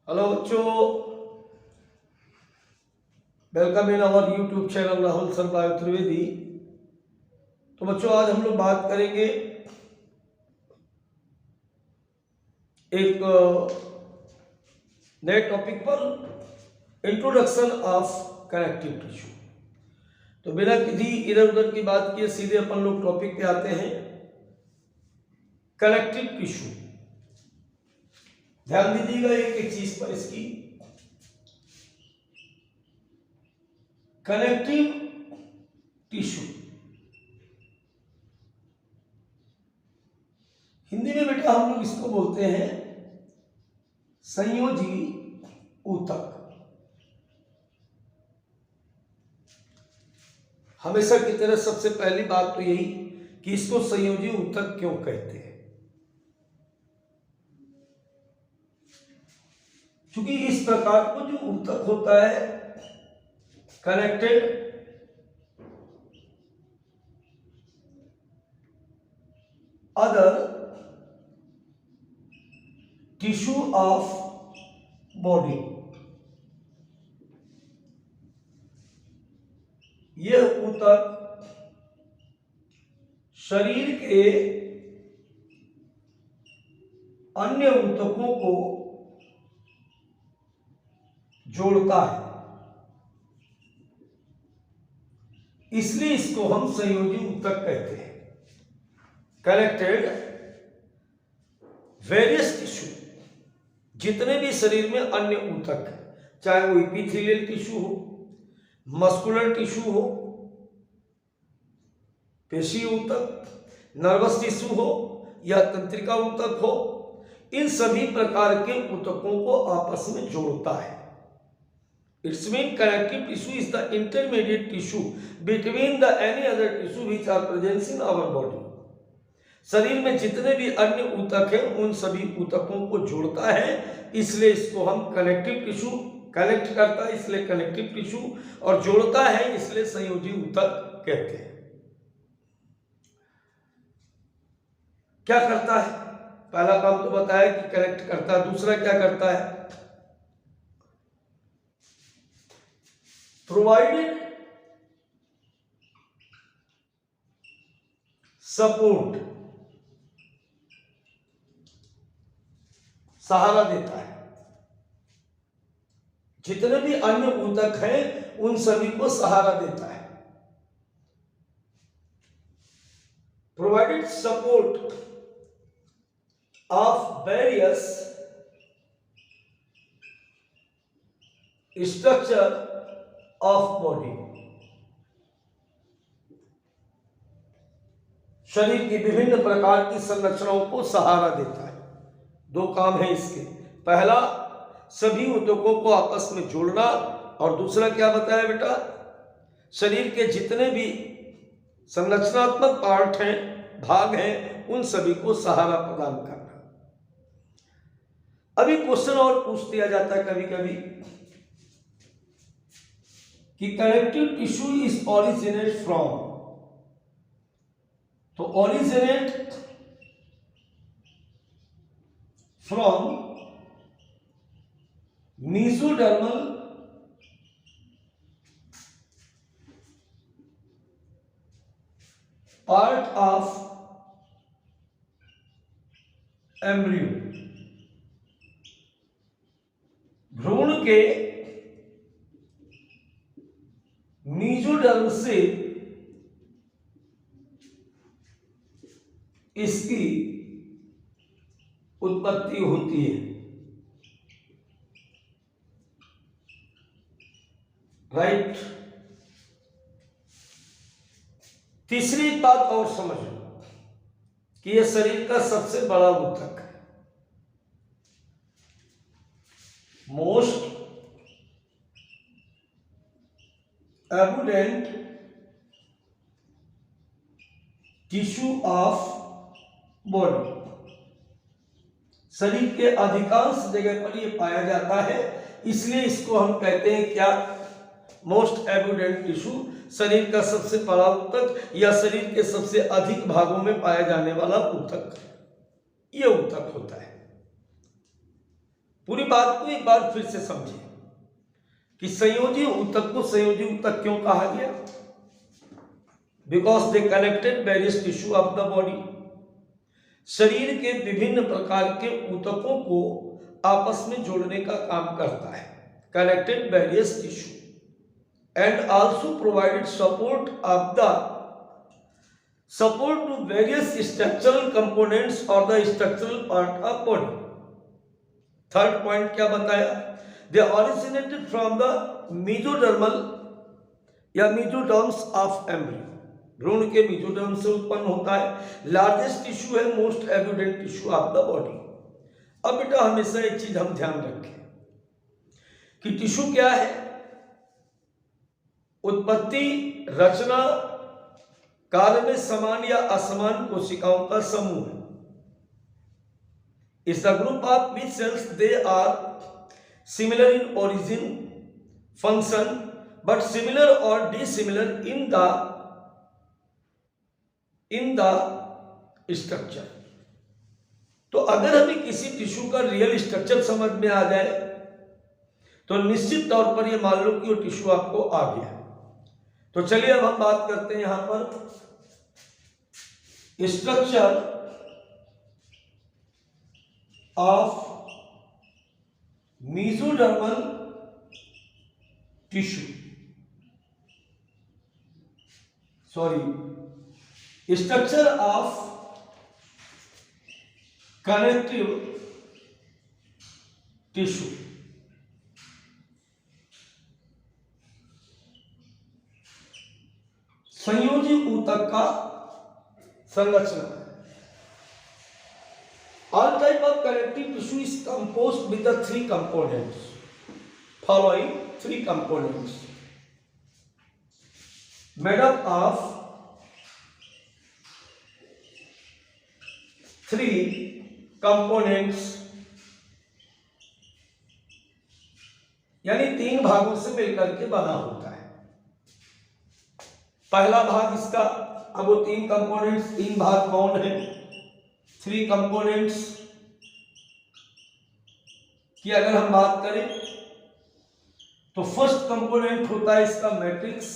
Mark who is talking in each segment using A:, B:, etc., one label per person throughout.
A: Hello बच्चों, welcome in our YouTube channel Rahul sir bio Trivedi. तो बच्चों, आज हम लोग बात करेंगे एक नए टॉपिक पर, इंट्रोडक्शन ऑफ कनेक्टिव टिश्यू। तो बिना किसी इधर उधर की बात किए सीधे अपन लोग टॉपिक पे आते हैं। कनेक्टिव टिश्यू, ध्यान दीजिएगा एक एक चीज पर इसकी। कनेक्टिव टिश्यू हिंदी में बेटा हम लोग इसको बोलते हैं संयोजी ऊतक। हमेशा की तरह सबसे पहली बात तो यही कि इसको संयोजी ऊतक क्यों कहते हैं, क्योंकि इस प्रकार को जो ऊतक होता है connected other tissue of body, यह ऊतक शरीर के अन्य ऊतकों को जोड़ता है, इसलिए इसको हम संयोजी ऊतक कहते हैं। कनेक्टेड वेरियस टिश्यू, जितने भी शरीर में अन्य ऊतक है, चाहे वो एपिथेलियल टिश्यू हो, मस्कुलर टिश्यू हो, पेशी ऊतक, नर्वस टिश्यू हो या तंत्रिका ऊतक हो, इन सभी प्रकार के ऊतकों को आपस में जोड़ता है। It's mean connective tissue is the intermediate tissue between the any other tissue which are present in our body. शरीर में जितने भी अन्य ऊतक हैं उन सभी ऊतकों को जोड़ता है, इसलिए इसको हम कनेक्टिव टिश्यू, कनेक्ट करता है इसलिए कनेक्टिव टिश्यू, और जोड़ता है इसलिए संयोजी ऊतक कहते हैं। क्या करता है? पहला काम तो बताया कि कनेक्ट करता है, दूसरा क्या करता है? प्रोवाइडेड सपोर्ट, सहारा देता है। जितने भी अन्य ऊतक हैं उन सभी को सहारा देता है। Provided support of various structure of body, शरीर की विभिन्न प्रकार की संरचनाओं को सहारा देता है। दो काम है इसके, पहला सभी ऊतकों को आपस में जोड़ना, और दूसरा क्या बताया बेटा? शरीर के जितने भी संरचनात्मक पार्ट हैं, भाग हैं, उन सभी को सहारा प्रदान करना। अभी क्वेश्चन और पूछ दिया जाता है कभी कभी कि connective tissue is originate from, तो originate from mesodermal part of embryo, भ्रूण के मेसोडर्म से इसकी उत्पत्ति होती है। राइट। तीसरी बात और समझ लो कि यह शरीर का सबसे बड़ा ऊतक है। Most abundant tissue of body, शरीर के अधिकांश जगह पर यह पाया जाता है, इसलिए इसको हम कहते हैं क्या? मोस्ट एबुडेंट टिश्यू, शरीर का सबसे बड़ा ऊतक या शरीर के सबसे अधिक भागों में पाया जाने वाला ऊतक, यह ऊतक होता है। पूरी बात को एक बार फिर से समझें कि संयोजी ऊतक को संयोजी ऊतक क्यों कहा गया? Because they connected various tissue of the body. शरीर के विभिन्न प्रकार के ऊतकों को आपस में जोड़ने का काम करता है, connected various tissue and also provided support to various structural components और the structural part of body. Third point क्या बताया? They originated from the mesodermal या मेसोडर्म्स ऑफ एम्ब्रियो। भ्रूण के मेसोडर्म से उत्पन्न होता है। लार्जेस्ट टिश्यू है, most evident tissue of the body. अब बेटा हमेशा एक चीज हम ध्यान रखें कि टिश्यू क्या है? उत्पत्ति, रचना, कार्य में समान या असमान कोशिकाओं का समूह है। इस group of which cells they are similar in origin, function, but similar or dissimilar in the structure। तो अगर हमें किसी टिश्यू का रियल स्ट्रक्चर समझ में आ जाए तो निश्चित तौर पर यह मान लो कि वो टिश्यू आपको आ गया। तो चलिए अब हम बात करते हैं यहां पर structure of mesodermal tissue, structure of connective tissue. संयोजी ऊतक का संरचना। All type of connective tissue is composed with the three components, following three components made up of three components, यानी तीन भागों से मिलकर के बना होता है। पहला भाग इसका, अब वो तीन कंपोनेंट्स, तीन भाग कौन है? थ्री कंपोनेंट्स की अगर हम बात करें तो फर्स्ट कंपोनेंट होता है इसका मैट्रिक्स,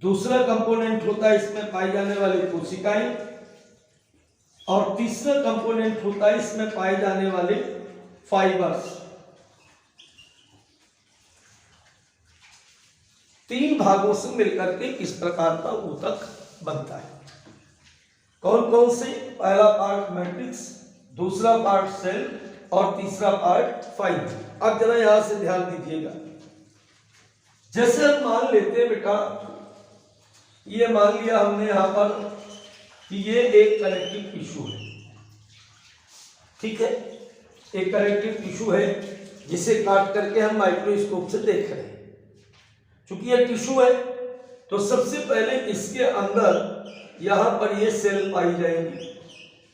A: दूसरा कंपोनेंट होता है इसमें पाई जाने वाली कोशिकाएं, और तीसरा कंपोनेंट होता है इसमें पाए जाने वाले फाइबर्स। तीन भागों से मिलकर के इस प्रकार का ऊतक बनता है। कौन कौन से? पहला पार्ट मैट्रिक्स, दूसरा पार्ट सेल और तीसरा पार्ट फाइबर। अब जरा यहां से ध्यान दीजिएगा। जैसे हम मान लेते हैं बेटा, ये मान लिया हमने यहां पर कि ये एक कनेक्टिव टिश्यू है, ठीक है, एक कनेक्टिव टिश्यू है जिसे काट करके हम माइक्रोस्कोप से देख रहे हैं। चूंकि ये टिश्यू है तो सबसे पहले इसके अंदर यहां पर ये सेल पाई जाएंगी।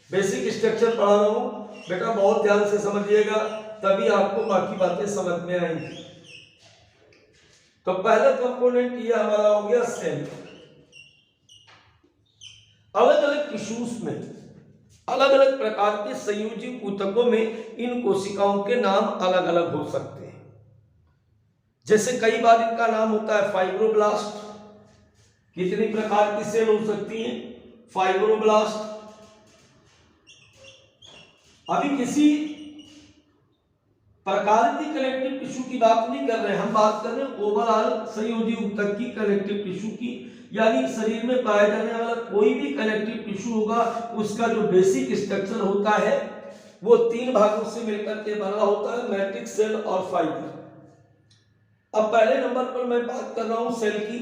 A: बेसिक स्ट्रक्चर पढ़ा रहा हूं बेटा, बहुत ध्यान से समझिएगा, तभी आपको बाकी बातें समझ में आएंगी। तो पहला कंपोनेंट ये हमारा हो गया सेल। अलग अलग टिश्यूज में अलग अलग प्रकार के संयोजी ऊतकों में इन कोशिकाओं के नाम अलग अलग हो सकते हैं। जैसे कई बार इनका नाम होता है फाइब्रोब्लास्ट। कितनी प्रकार की सेल हो सकती हैं? फाइब्रोब्लास्ट। अभी किसी प्रकार की कनेक्टिव टिश्यू की बात नहीं कर रहे, हम बात कर रहे हैं ओवरऑल संयोजी ऊतक की, कनेक्टिव टिश्यू की, यानी शरीर में पाया जाने वाला कोई भी कनेक्टिव टिश्यू होगा, उसका जो बेसिक स्ट्रक्चर होता है वो तीन भागों से मिलकर के बना होता है, मैट्रिक्स, सेल और फाइबर। अब पहले नंबर पर मैं बात कर रहा हूं सेल की।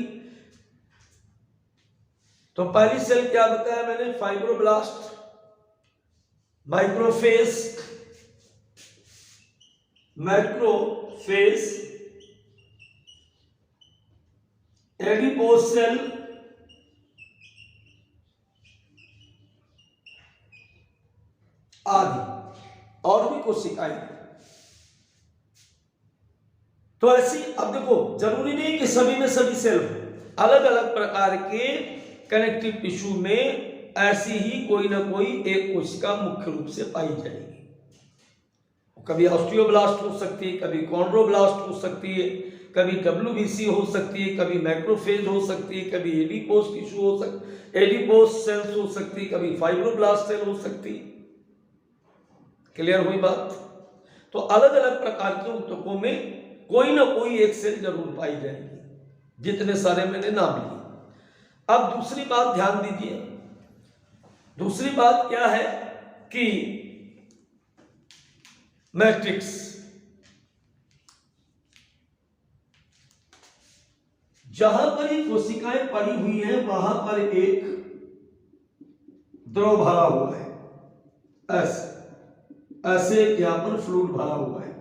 A: तो पहली सेल क्या बताया मैंने? Fibroblast, microphage, macrophage, adipose cell, आदि और भी कोशिकाएं। तो ऐसी, अब देखो जरूरी नहीं कि सभी में सभी सेल हो, अलग अलग प्रकार के कनेक्टिव टिश्यू में ऐसी ही कोई ना कोई एक कोशिका मुख्य रूप से पाई जाएगी। कभी ऑस्टियोब्लास्ट हो सकती है, कभी कॉन्ड्रोब्लास्ट हो सकती है, कभी WBC हो सकती है, कभी मैक्रोफेज हो सकती है, कभी एडिपोस टिश्यू हो सकती, एडिपोस सेल्स हो सकती है, कभी फाइब्रोब्लास्ट सेल हो सकती है। क्लियर हुई बात? तो अलग अलग प्रकार के ऊतकों में कोई ना कोई एक सेल जरूर पाई जाएगी, जितने सारे मैंने नाम लिए। अब दूसरी बात ध्यान दीजिए। दूसरी बात क्या है कि मैट्रिक्स, जहां पर ये कोशिकाएं पड़ी हुई हैं वहां पर एक द्रव भरा हुआ है, ऐसे यहां पर फ्लूइड भरा हुआ है।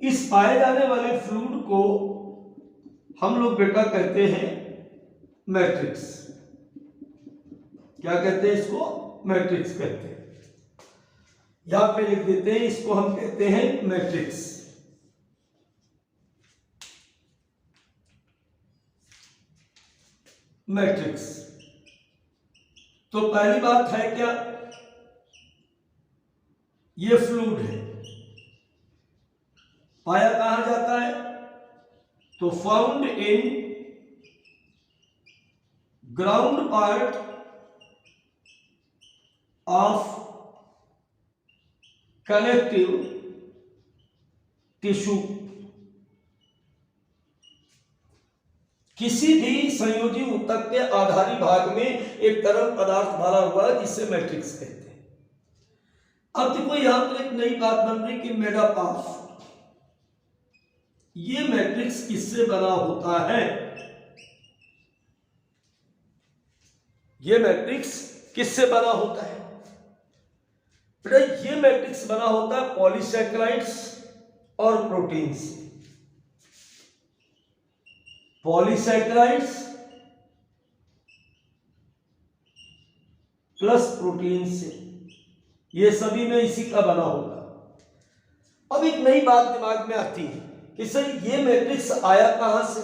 A: इस पाए जाने वाले फ्लूइड को हम लोग बेटा कहते हैं मैट्रिक्स। क्या कहते हैं इसको? मैट्रिक्स कहते हैं। यहां पे लिख देते हैं, इसको हम कहते हैं मैट्रिक्स। मैट्रिक्स। तो पहली बात है क्या, ये फ्लूइड है, पाया कहां जाता है? तो found in ground part of connective tissue. किसी भी संयोजी ऊतक के आधारी भाग में एक तरल पदार्थ भरा हुआ है जिसे मैट्रिक्स कहते हैं। अब देखो यहां पर एक नई बात बन रही कि मेगापाफ, ये मैट्रिक्स किससे बना होता है? ये मैट्रिक्स किससे बना होता है? ये मैट्रिक्स बना होता है पॉलीसैकेराइड्स और प्रोटीन्स। पॉलीसैकेराइड्स प्लस प्रोटीन से, ये सभी में इसी का बना होगा। अब एक नई बात दिमाग में आती है कि सर ये मैट्रिक्स आया कहां से?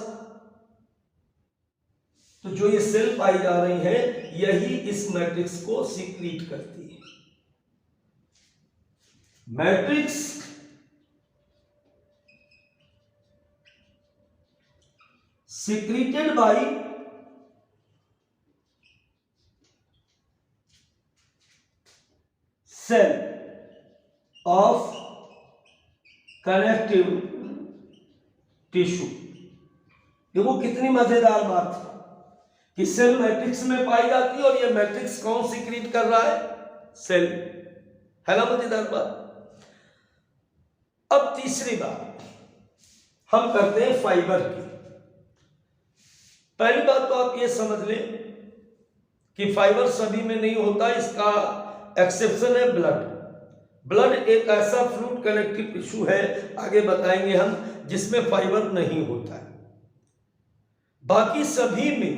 A: तो जो ये सेल पाई जा रही है यही इस मैट्रिक्स को सीक्रेट करती है। Matrix secreted by cell of connective tissue। देखो कितनी मजेदार बात है कि सेल मैट्रिक्स में पाई जाती है और ये मैट्रिक्स कौन सीक्रेट कर रहा है? सेल। है ना मजेदार बात? अब तीसरी बात हम करते हैं फाइबर की। पहली बात तो आप ये समझ लें कि फाइबर सभी में नहीं होता, इसका एक्सेप्शन है ब्लड। ब्लड एक ऐसा फ्लूइड कनेक्टिव टिश्यू है, आगे बताएंगे हम, जिसमें फाइबर नहीं होता है। बाकी सभी में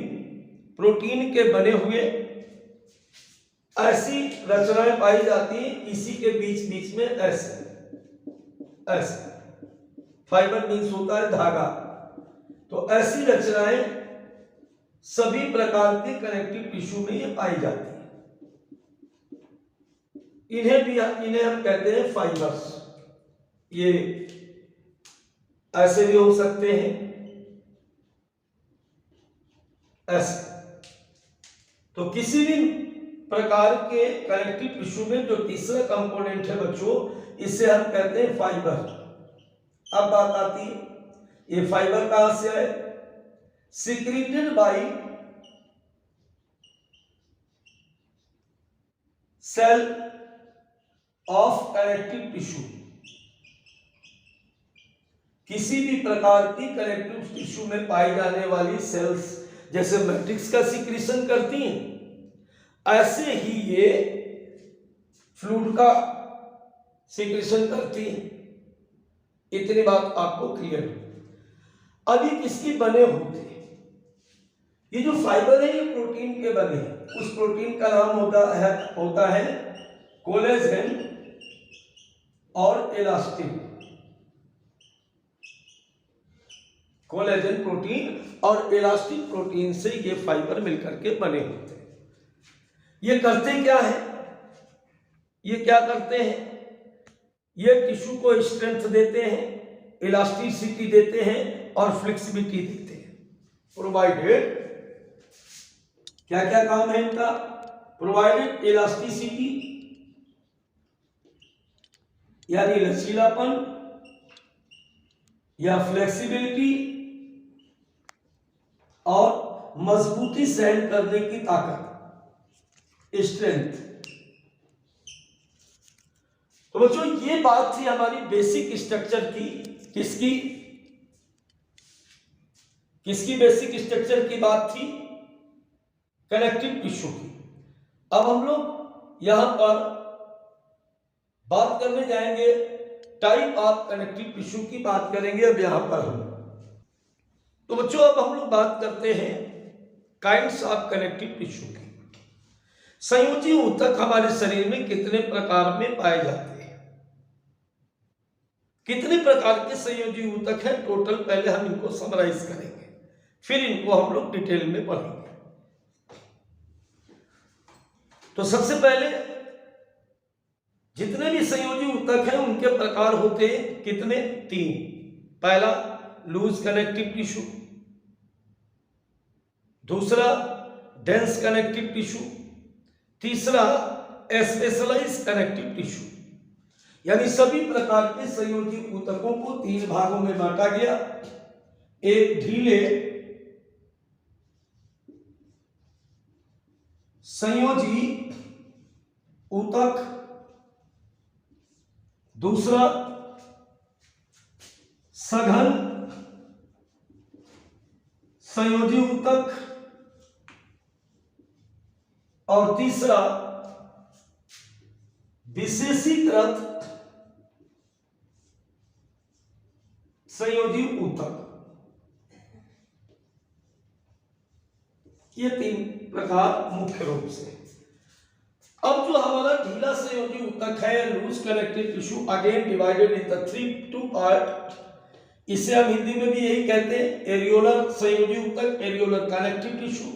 A: प्रोटीन के बने हुए ऐसी रचनाएं पाई जाती हैं, इसी के बीच बीच में ऐसे फाइबर मीन्स होता है धागा। तो ऐसी रचनाएं सभी प्रकार के कनेक्टिव टिश्यू में ये पाई जाती है। इन्हें हम कहते हैं फाइबर्स। ये ऐसे भी हो सकते हैं, ऐसे। तो किसी भी प्रकार के कनेक्टिव टिश्यू में जो तीसरा कंपोनेंट है बच्चों, इसे हम कहते हैं फाइबर। अब बात आती है ये फाइबर कहां से है? secreted by cell of connective tissue। किसी भी प्रकार की कनेक्टिव टिश्यू में पाई जाने वाली सेल्स जैसे मैट्रिक्स का सीक्रेशन करती हैं, ऐसे ही ये फ्लूइड का सीक्रेशन करती है। इतनी बात आपको क्लियर है। अब ये किसकी बने होते हैं? ये जो फाइबर है ये प्रोटीन के बने हैं। उस प्रोटीन का नाम होता है कोलेजन और इलास्टिन। कोलेजन प्रोटीन और इलास्टिन प्रोटीन से ये फाइबर मिलकर के बने होते हैं। ये करते क्या है, ये क्या करते हैं, ये टिश्यू को स्ट्रेंथ देते हैं, इलास्टिसिटी देते हैं और फ्लेक्सिबिलिटी देते हैं। प्रोवाइडेड, क्या क्या काम है इनका, प्रोवाइडेड इलास्टिसिटी यानी लचीलापन या फ्लेक्सिबिलिटी और मजबूती सहन करने की ताकत, स्ट्रेंथ। तो बच्चों ये बात थी हमारी बेसिक स्ट्रक्चर की, किसकी बेसिक स्ट्रक्चर की बात थी, कनेक्टिव टिश्यू की। अब हम लोग यहां पर बात करने जाएंगे टाइप ऑफ कनेक्टिव टिश्यू की बात करेंगे अब यहां पर हम। तो बच्चों अब हम लोग बात करते हैं काइंड्स ऑफ कनेक्टिव टिश्यू की। संयोजी ऊतक हमारे शरीर में कितने प्रकार में पाए जाते हैं, कितने प्रकार के संयोजी ऊतक हैं टोटल, पहले हम इनको समराइज करेंगे, फिर इनको हम लोग डिटेल में पढ़ेंगे। तो सबसे पहले जितने भी संयोजी ऊतक हैं उनके प्रकार होते हैं कितने, 3। पहला लूज कनेक्टिव टिश्यू, दूसरा डेंस कनेक्टिव टिश्यू, तीसरा स्पेशलाइज कनेक्टिव टिश्यू। यानी सभी प्रकार के संयोजी ऊतकों को 3 भागों में बांटा गया। एक ढीले संयोजी ऊतक, दूसरा सघन संयोजी ऊतक और तीसरा विशेषीकृत संयोजी ऊतक। ये 3 प्रकार मुख्य रूप से। अब जो हमारा ढीला संयोजी ऊतक है, loose connective tissue, again divided in 2 part. इसे हम हिंदी में भी यही कहते हैं एरियोलर संयोजी ऊतक, एरियोलर कनेक्टिव टिश्यू।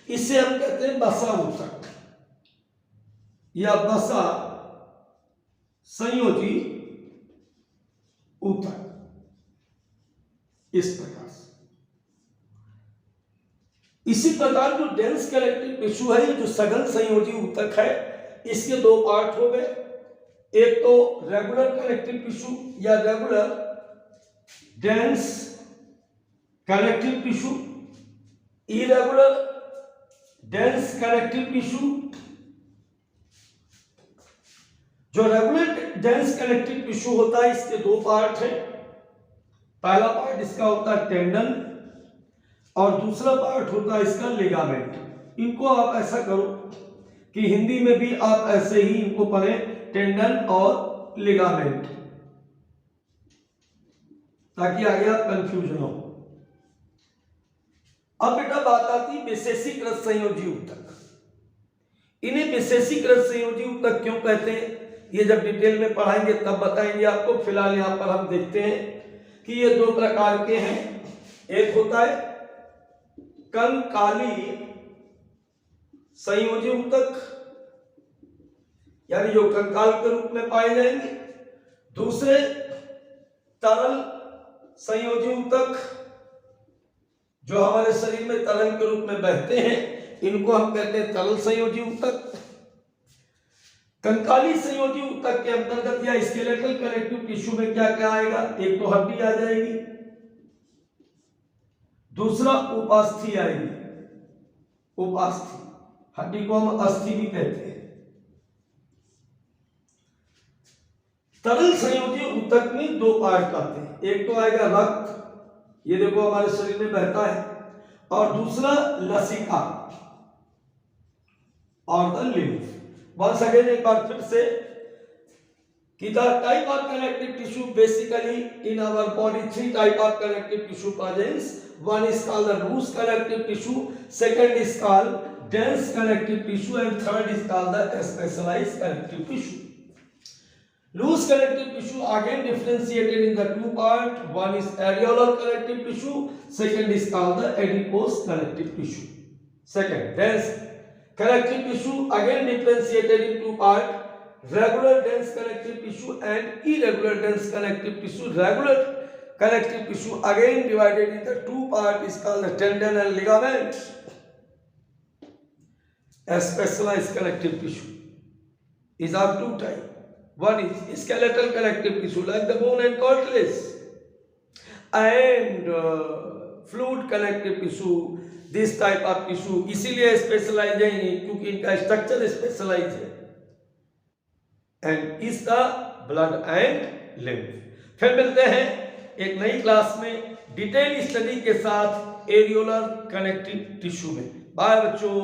A: इसे हम कहते हैं बसा ऊतक या बसा संयोजी ऊतक, इस प्रकार से। इसी प्रकार जो डेंस कनेक्टिव टिश्यू है, ये जो सघन संयोजी ऊतक है, इसके 2 पार्ट हो गए। एक तो रेगुलर कनेक्टिव टिश्यू या regular dense connective tissue, irregular dense connective tissue. जो रेगुलर डेंस कनेक्टिव टिश्यू होता है, इसके 2 पार्ट हैं। पहला पार्ट इसका होता है टेंडन और दूसरा पार्ट होता है इसका लिगामेंट। इनको आप ऐसा करो कि हिंदी में भी आप ऐसे ही इनको पढ़ें, टेंडन और लिगामेंट, ताकि आगे आप कंफ्यूजन हो। अब बेटा बात आती विशेषीकृत संयोजी ऊतक। इन्हें विशेषीकृत संयोजी ऊतक क्यों कहते हैं, ये जब डिटेल में पढ़ाएंगे तब बताएंगे आपको। फिलहाल यहां पर हम देखते हैं कि ये 2 प्रकार के हैं। एक होता है कंकाली संयोजी ऊतक, यानी जो कंकाल के रूप में पाए जाएंगे। दूसरे तरल संयोजी ऊतक, जो हमारे शरीर में तरल के रूप में बहते हैं, इनको हम कहते हैं तरल संयोजी ऊतक। कंकाली संयोजी ऊतक के अंतर्गत या स्केलेटल कनेक्टिव टिश्यू में क्या क्या आएगा, एक तो हड्डी आ जाएगी, दूसरा उपास्थि आएगी। उपास्थि, हड्डी को हम अस्थि भी कहते हैं। तरल संयोजी ऊतक में 2 पार्ट आते हैं। एक तो आएगा रक्त, ये देखो हमारे शरीर में बहता है, और दूसरा लसिका और द लिम्फ। वंस अगेन एक बार फिर से कि the type of connective tissue basically in our body 3 type of connective tissue presence. One is called the loose connective tissue, second is called dense connective tissue, and third is called the specialized connective tissue. Loose connective tissue again differentiated in the 2 parts. One is areolar connective tissue, second is called the adipose connective tissue. Second, dense connective tissue again differentiated in two parts, regular dense connective tissue and irregular dense connective tissue. Regular connective tissue again divided into two parts is called the tendon and ligament. A specialized connective tissue is of two types. One is skeletal connective tissue like the bone and cartilage, and fluid connective tissue. This type of tissue इसीलिए specialise है क्योंकि इनका structure specialise है, and is the blood and lymph. फिर मिलते हैं एक नई क्लास में डिटेल स्टडी के साथ एरियोलर कनेक्टिव टिश्यू में। बाय बच्चों।